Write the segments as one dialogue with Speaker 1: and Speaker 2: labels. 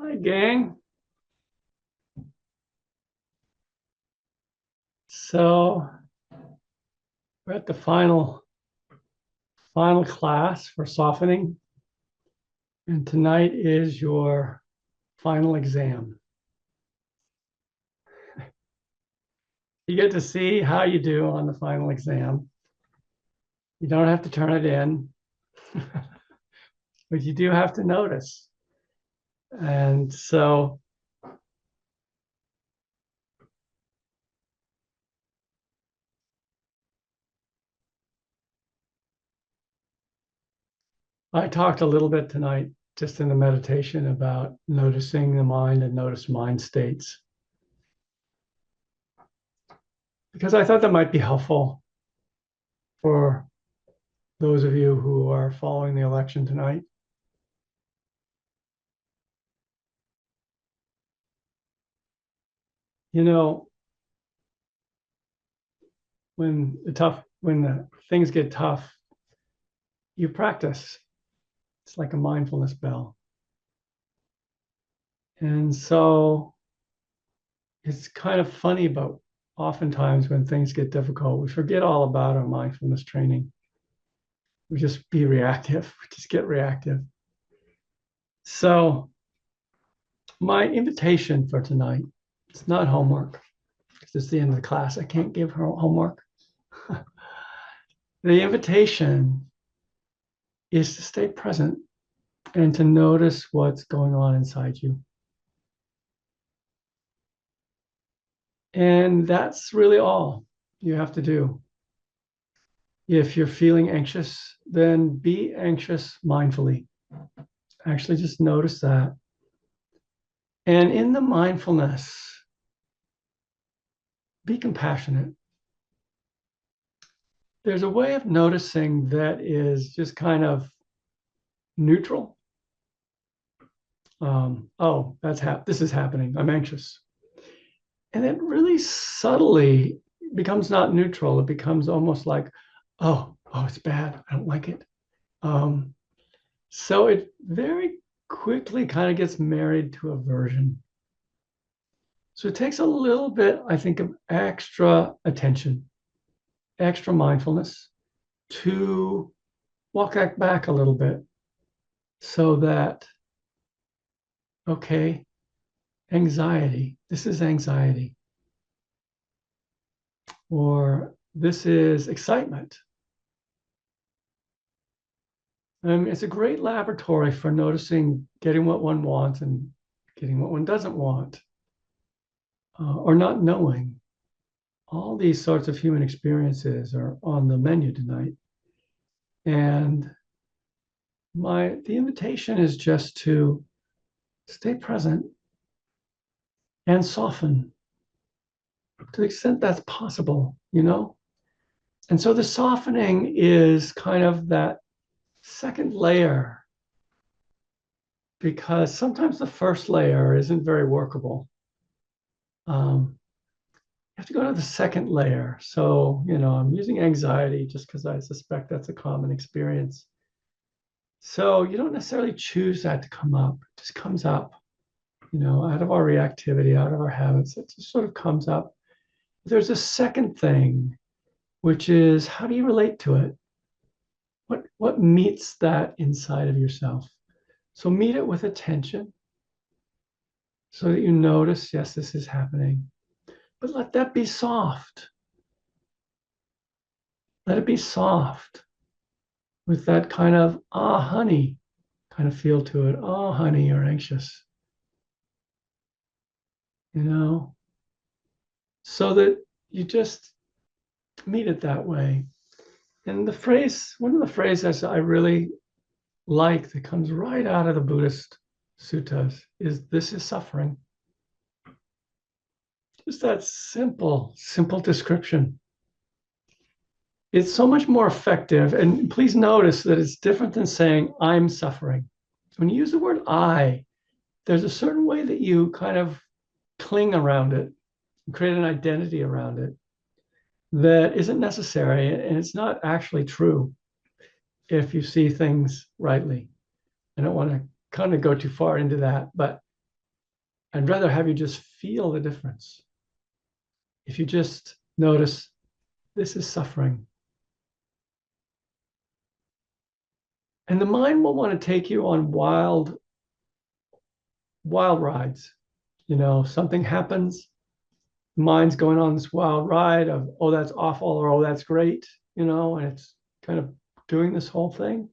Speaker 1: Hi, gang. So we're at the final class for softening, and tonight is your final exam. You get to see how you do on the final exam. You don't have to turn it in, but you do have to notice. And so I talked a little bit tonight, just in the meditation, about noticing the mind and notice mind states, because I thought that might be helpful for those of you who are following the election tonight. You know, when the things get tough, you practice. It's like a mindfulness bell. And so it's kind of funny, but oftentimes when things get difficult, we forget all about our mindfulness training. We just be reactive, we just get reactive. So my invitation for tonight, it's not homework, because it's the end of the class. I can't give her homework. The invitation is to stay present and to notice what's going on inside you. And that's really all you have to do. If you're feeling anxious, then be anxious mindfully. Actually, just notice that. And in the mindfulness, be compassionate. There's a way of noticing that is just kind of neutral. Oh, this is happening. I'm anxious. And it really subtly becomes not neutral. It becomes almost like, oh, it's bad. I don't like it. So it very quickly kind of gets married to aversion. So it takes a little bit, I think, of extra attention, extra mindfulness to walk that back a little bit, so that, okay, anxiety, this is anxiety, or this is excitement. It's a great laboratory for noticing getting what one wants and getting what one doesn't want, or not knowing. All these sorts of human experiences are on the menu tonight. And the invitation is just to stay present and soften to the extent that's possible, And so the softening is kind of that second layer, because sometimes the first layer isn't very workable. You have to go to the second layer. So, I'm using anxiety just because I suspect that's a common experience. So you don't necessarily choose that to come up. It just comes up, out of our reactivity, out of our habits. It just sort of comes up. There's a second thing, which is, how do you relate to it? What meets that inside of yourself? So meet it with attention, so that you notice, yes, this is happening. But let that be soft. Let it be soft, with that kind of, honey, kind of feel to it. Oh, honey, you're anxious. So that you just meet it that way. And one of the phrases I really like that comes right out of the Buddhist suttas is, this is suffering. Just that simple description. It's so much more effective. And please notice that it's different than saying, I'm suffering. When you use the word I, there's a certain way that you kind of cling around it, create an identity around it that isn't necessary, and it's not actually true if you see things rightly. I don't want to kind of go too far into that, but I'd rather have you just feel the difference. If you just notice, this is suffering. And the mind will want to take you on wild rides. Something happens, mind's going on this wild ride of, oh, that's awful, or oh, that's great, and it's kind of doing this whole thing.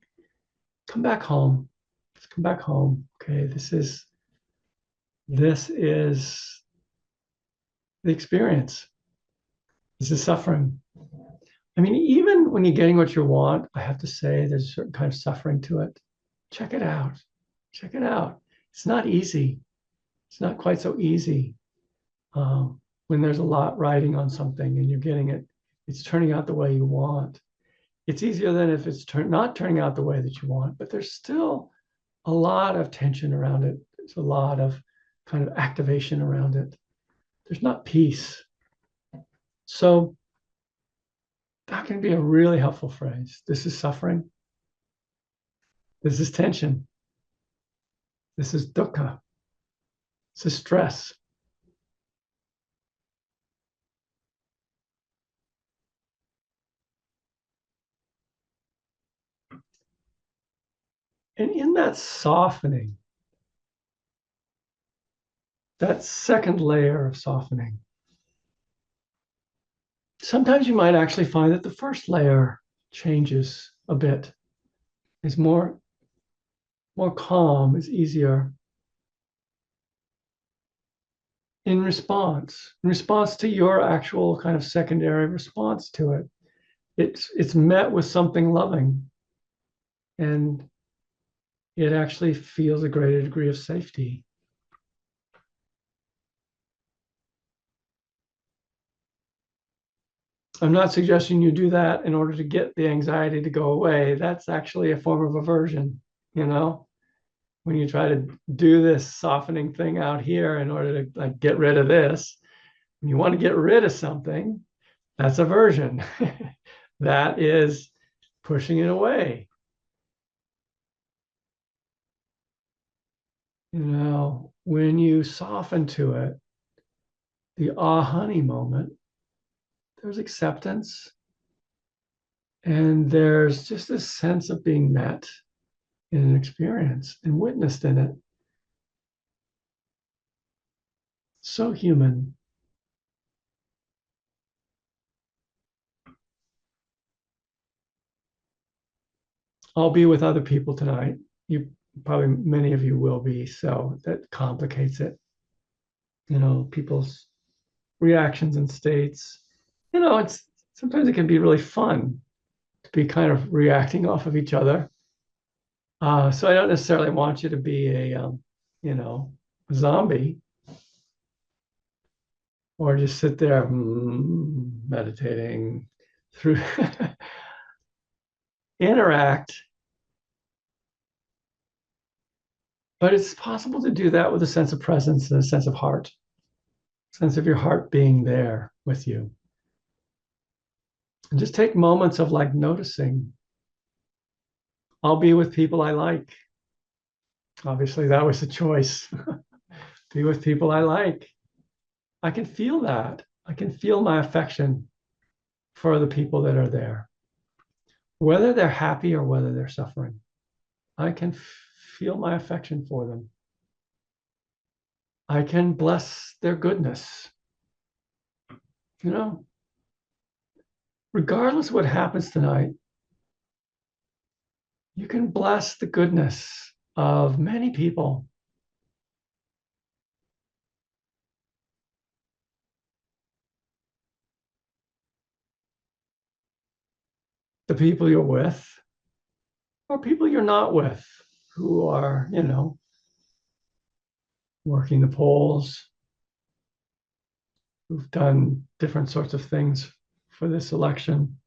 Speaker 1: Come back home. Just come back home. Okay, this is the experience. This is suffering. I mean, even when you're getting what you want, I have to say there's a certain kind of suffering to it. Check it out. Check it out. It's not easy. It's not quite so easy. When there's a lot riding on something and you're getting it, it's turning out the way you want. It's easier than if it's not turning out the way that you want, but there's still a lot of tension around it. There's a lot of kind of activation around it. There's not peace. So that can be a really helpful phrase. This is suffering. This is tension. This is dukkha. This is stress. And in that softening, that second layer of softening, sometimes you might actually find that the first layer changes a bit, is more calm, is easier in response to your actual kind of secondary response to it. It's met with something loving, and it actually feels a greater degree of safety. I'm not suggesting you do that in order to get the anxiety to go away. That's actually a form of aversion, when you try to do this softening thing out here in order to get rid of this. When you want to get rid of something, that's aversion. That is pushing it away. When you soften to it, the honey moment, there's acceptance, and there's just a sense of being met in an experience and witnessed in it. So human. I'll be with other people tonight. Many of you will be, so that complicates it. People's reactions and states. It's sometimes it can be really fun to be kind of reacting off of each other. So I don't necessarily want you to be a zombie, or just sit there meditating through. Interact. But it's possible to do that with a sense of presence and a sense of heart, sense of your heart being there with you. And just take moments of noticing. I'll be with people I like. Obviously, that was a choice. Be with people I like. I can feel that. I can feel my affection for the people that are there, whether they're happy or whether they're suffering. I can feel my affection for them. I can bless their goodness. Regardless of what happens tonight, you can bless the goodness of many people. The people you're with, or people you're not with, who are, working the polls, who've done different sorts of things for this election.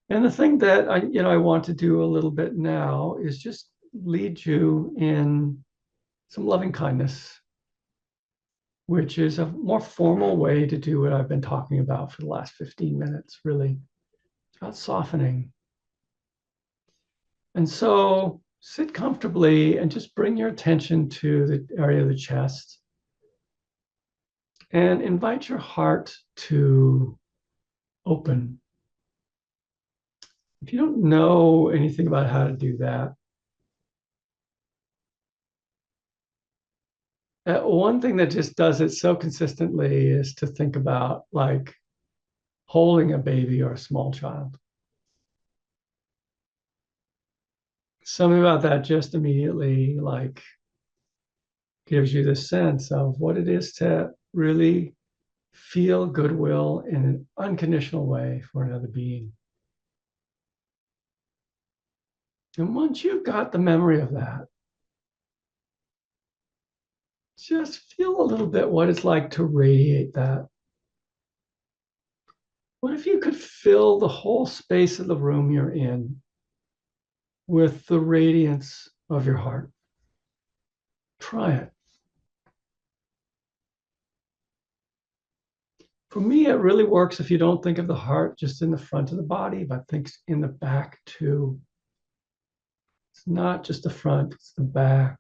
Speaker 1: And the thing that I want to do a little bit now is just lead you in some loving kindness, which is a more formal way to do what I've been talking about for the last 15 minutes, really. It's about softening. And so sit comfortably and just bring your attention to the area of the chest and invite your heart to open. If you don't know anything about how to do that, one thing that just does it so consistently is to think about like holding a baby or a small child. Something about that just immediately like gives you the sense of what it is to really feel goodwill in an unconditional way for another being. And once you've got the memory of that, just feel a little bit what it's like to radiate that. What if you could fill the whole space of the room you're in with the radiance of your heart? Try it. For me, it really works if you don't think of the heart just in the front of the body, but think in the back too. It's not just the front, it's the back.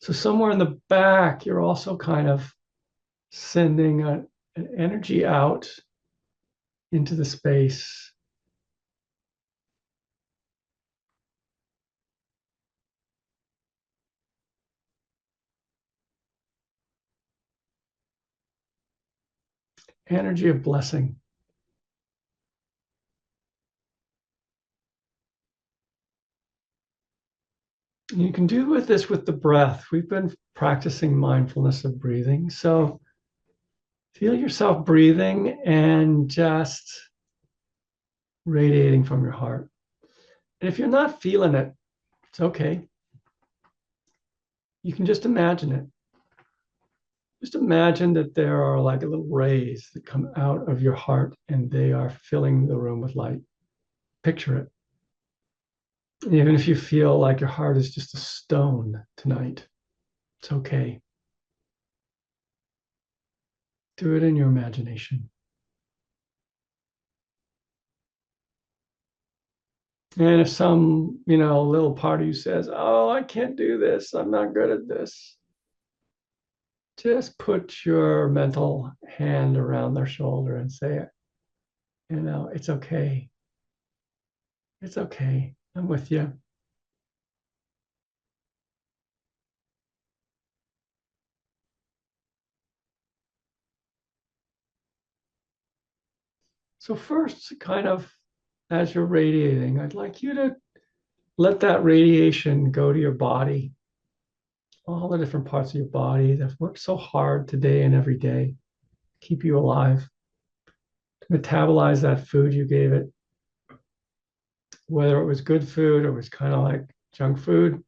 Speaker 1: So somewhere in the back, you're also kind of sending an energy out into the space. Energy of blessing. You can do with this with the breath. We've been practicing mindfulness of breathing. So feel yourself breathing and just radiating from your heart. And if you're not feeling it, it's okay. You can just imagine it. Just imagine that there are like little rays that come out of your heart and they are filling the room with light. Picture it. Even if you feel like your heart is just a stone tonight, it's okay. Do it in your imagination. And if some, little part of you says, oh, I can't do this, I'm not good at this, just put your mental hand around their shoulder and say, it's okay. It's okay. I'm with you. So first, kind of as you're radiating, I'd like you to let that radiation go to your body, all the different parts of your body that work so hard today and every day, keep you alive, to metabolize that food you gave it, whether it was good food or it was kind of like junk food,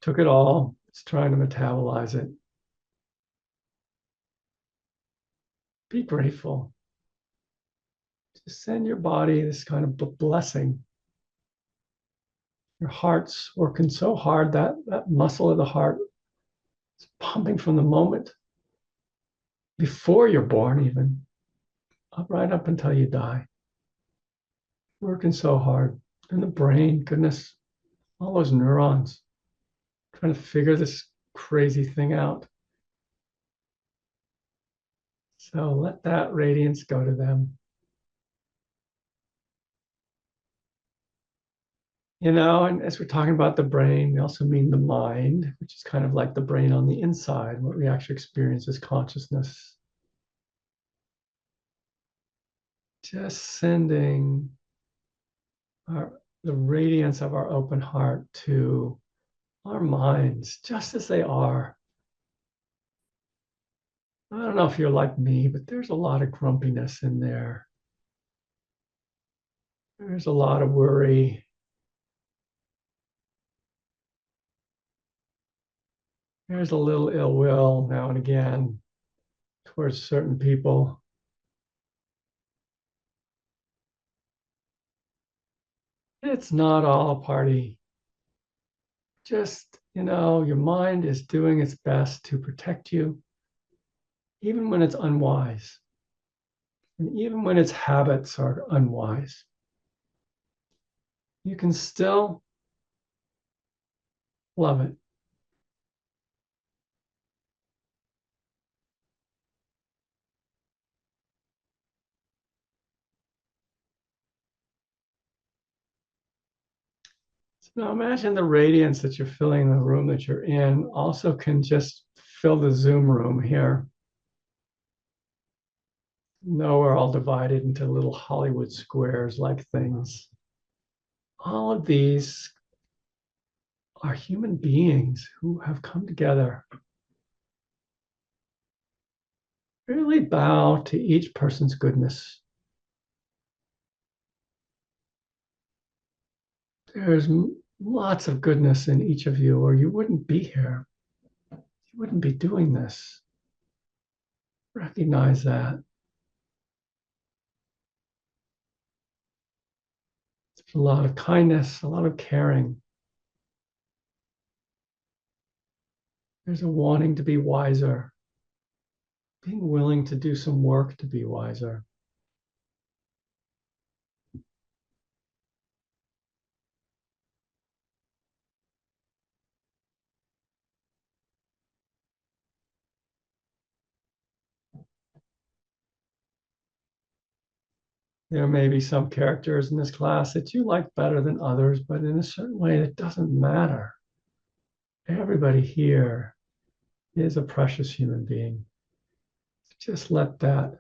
Speaker 1: took it all, it's trying to metabolize it. Be grateful. Just send your body this kind of blessing. Your heart's working so hard, that muscle of the heart is pumping from the moment before you're born, even right up until you die. Working so hard. And the brain, goodness, all those neurons trying to figure this crazy thing out. So let that radiance go to them. And as we're talking about the brain, we also mean the mind, which is kind of like the brain on the inside, what we actually experience as consciousness. Just sending the radiance of our open heart to our minds, just as they are. I don't know if you're like me, but there's a lot of grumpiness in there. There's a lot of worry. There's a little ill will now and again towards certain people. It's not all a party. Just, your mind is doing its best to protect you, even when it's unwise, and even when its habits are unwise. You can still Love it. So now imagine the radiance that you're filling the room that you're in also can just fill the Zoom room here. No, we're all divided into little Hollywood squares like things. All of these are human beings who have come together. Really bow to each person's goodness. There's lots of goodness in each of you, or you wouldn't be here. You wouldn't be doing this. Recognize that. There's a lot of kindness, a lot of caring. There's a wanting to be wiser, being willing to do some work to be wiser. There may be some characters in this class that you like better than others, but in a certain way, it doesn't matter. Everybody here is a precious human being. Just let that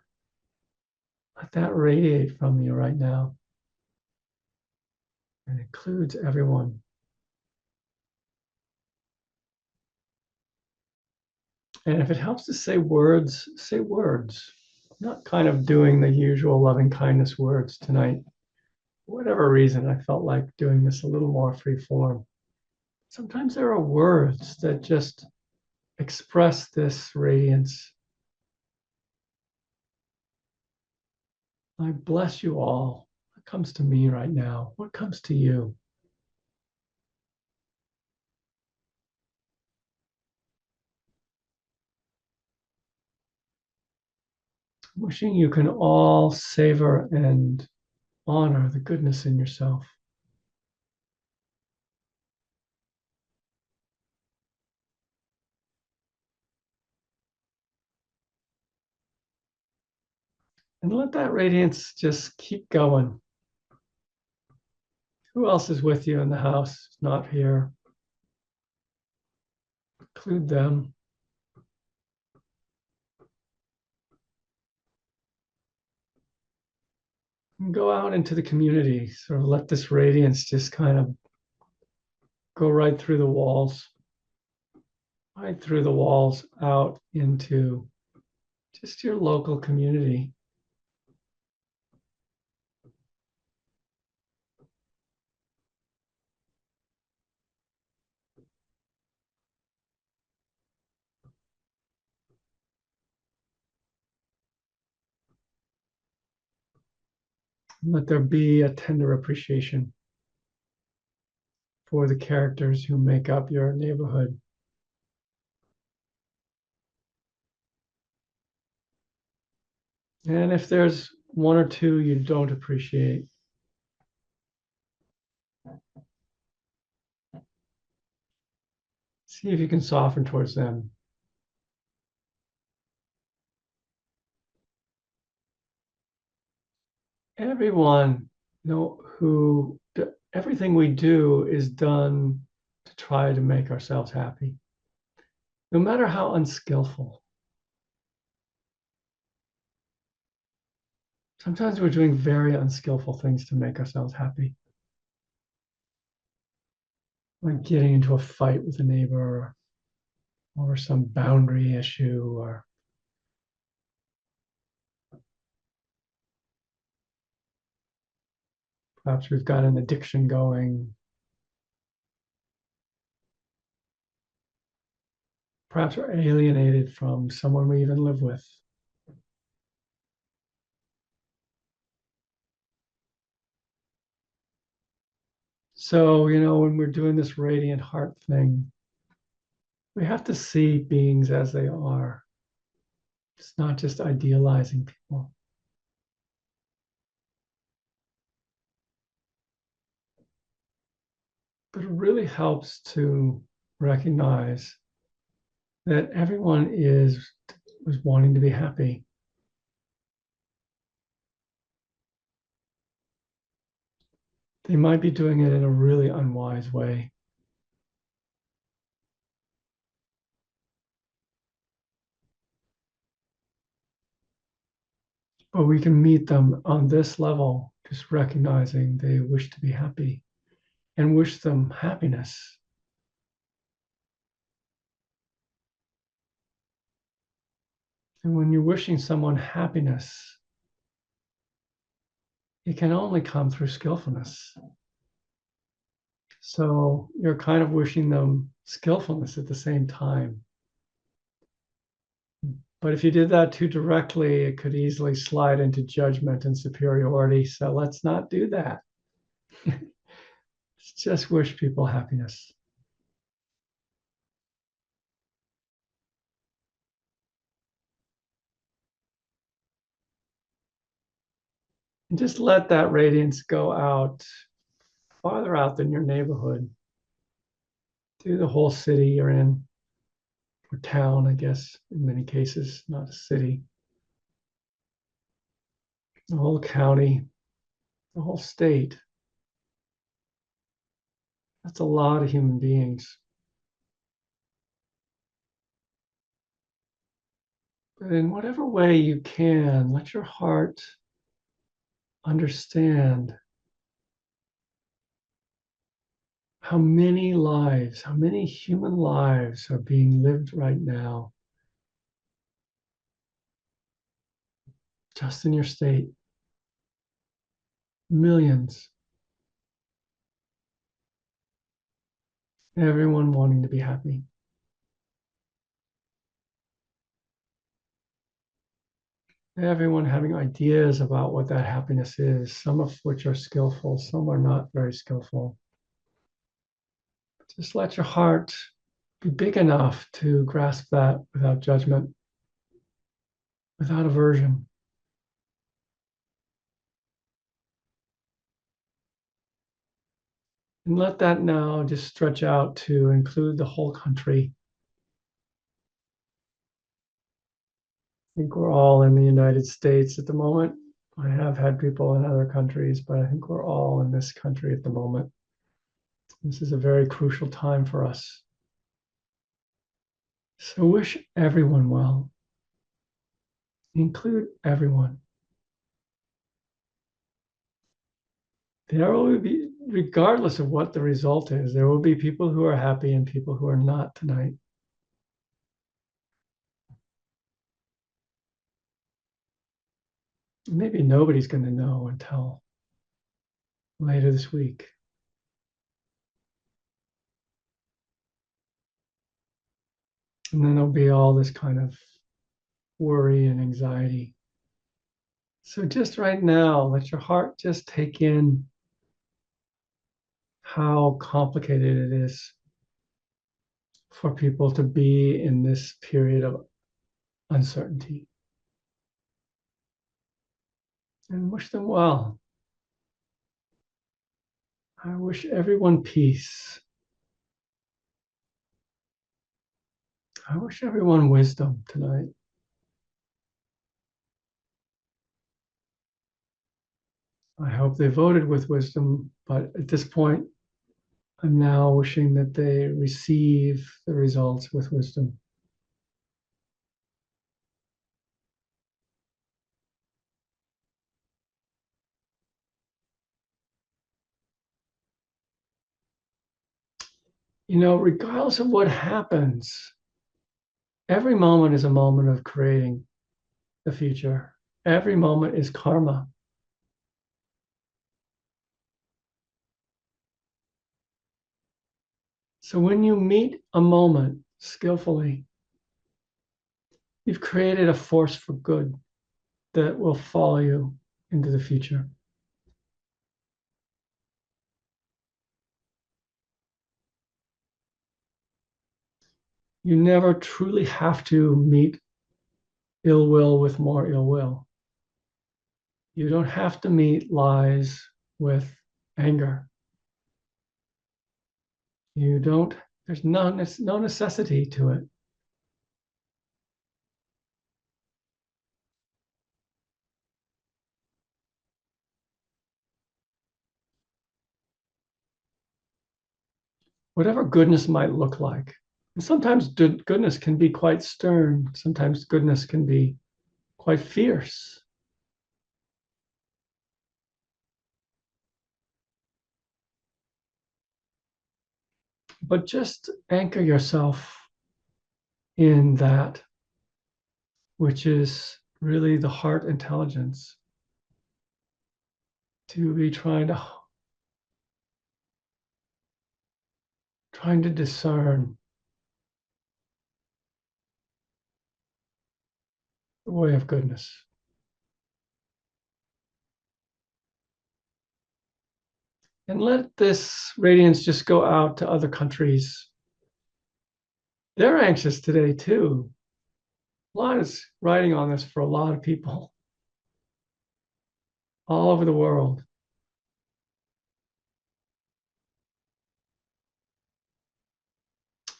Speaker 1: radiate from you right now. It includes everyone. And if it helps to say words, say words. I'm not kind of doing the usual loving kindness words tonight. For whatever reason, I felt like doing this a little more free form. Sometimes there are words that just express this radiance. I bless you all. What comes to me right now? What comes to you? Wishing you can all savor and honor the goodness in yourself. And let that radiance just keep going. Who else is with you in the house? Not here. Include them. And go out into the community. Sort of let this radiance just kind of go right through the walls, out into just your local community. Let there be a tender appreciation for the characters who make up your neighborhood. And if there's one or two you don't appreciate, see if you can soften towards them. Everyone, who everything we do is done to try to make ourselves happy, no matter how unskillful. Sometimes we're doing very unskillful things to make ourselves happy, like getting into a fight with a neighbor or some boundary issue, or perhaps we've got an addiction going. Perhaps we're alienated from someone we even live with. So, when we're doing this radiant heart thing, we have to see beings as they are. It's not just idealizing people. But it really helps to recognize that everyone was wanting to be happy. They might be doing it in a really unwise way. But we can meet them on this level, just recognizing they wish to be happy and wish them happiness. And when you're wishing someone happiness, it can only come through skillfulness. So you're kind of wishing them skillfulness at the same time. But if you did that too directly, it could easily slide into judgment and superiority. So let's not do that. Just wish people happiness. And just let that radiance go out farther out than your neighborhood, to the whole city you're in, or town, I guess, in many cases, not a city, the whole county, the whole state. That's a lot of human beings. But in whatever way you can, let your heart understand how many lives, how many human lives are being lived right now, just in your state. Millions. Everyone wanting to be happy. Everyone having ideas about what that happiness is, some of which are skillful, some are not very skillful. Just let your heart be big enough to grasp that without judgment, without aversion. And let that now just stretch out to include the whole country. I think we're all in the United States at the moment. I have had people in other countries, but I think we're all in this country at the moment. This is a very crucial time for us. So wish everyone well. Include everyone. There will be, regardless of what the result is, there will be people who are happy and people who are not tonight. Maybe nobody's going to know until later this week. And then there'll be all this kind of worry and anxiety. So just right now, let your heart just take in how complicated it is for people to be in this period of uncertainty. And wish them well. I wish everyone peace. I wish everyone wisdom tonight. I hope they voted with wisdom, but at this point, I'm now wishing that they receive the results with wisdom. You know, regardless of what happens, every moment is a moment of creating the future. Every moment is karma. So when you meet a moment skillfully, you've created a force for good that will follow you into the future. You never truly have to meet ill will with more ill will. You don't have to meet lies with anger. You don't There's no necessity to it. Whatever goodness might look like. And sometimes goodness can be quite stern. Sometimes goodness can be quite fierce. But just anchor yourself in that which is really the heart intelligence, to be trying to discern the way of goodness. And let this radiance just go out to other countries. They're anxious today too. A lot is riding on this for a lot of people all over the world.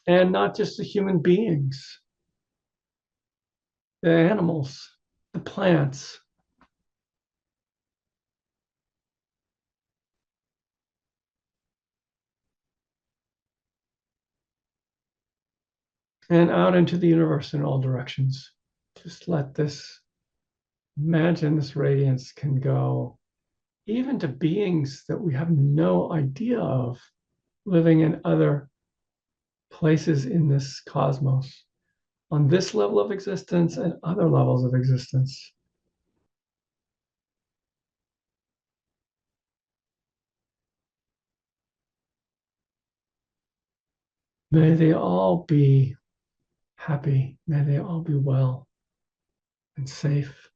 Speaker 1: And not just the human beings, the animals, the plants. And out into the universe in all directions. Just let this, imagine this radiance can go even to beings that we have no idea of living in other places in this cosmos, on this level of existence and other levels of existence. May they all be happy. May they all be well and safe.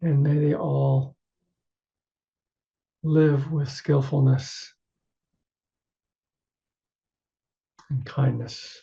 Speaker 1: And may they all live with skillfulness and kindness.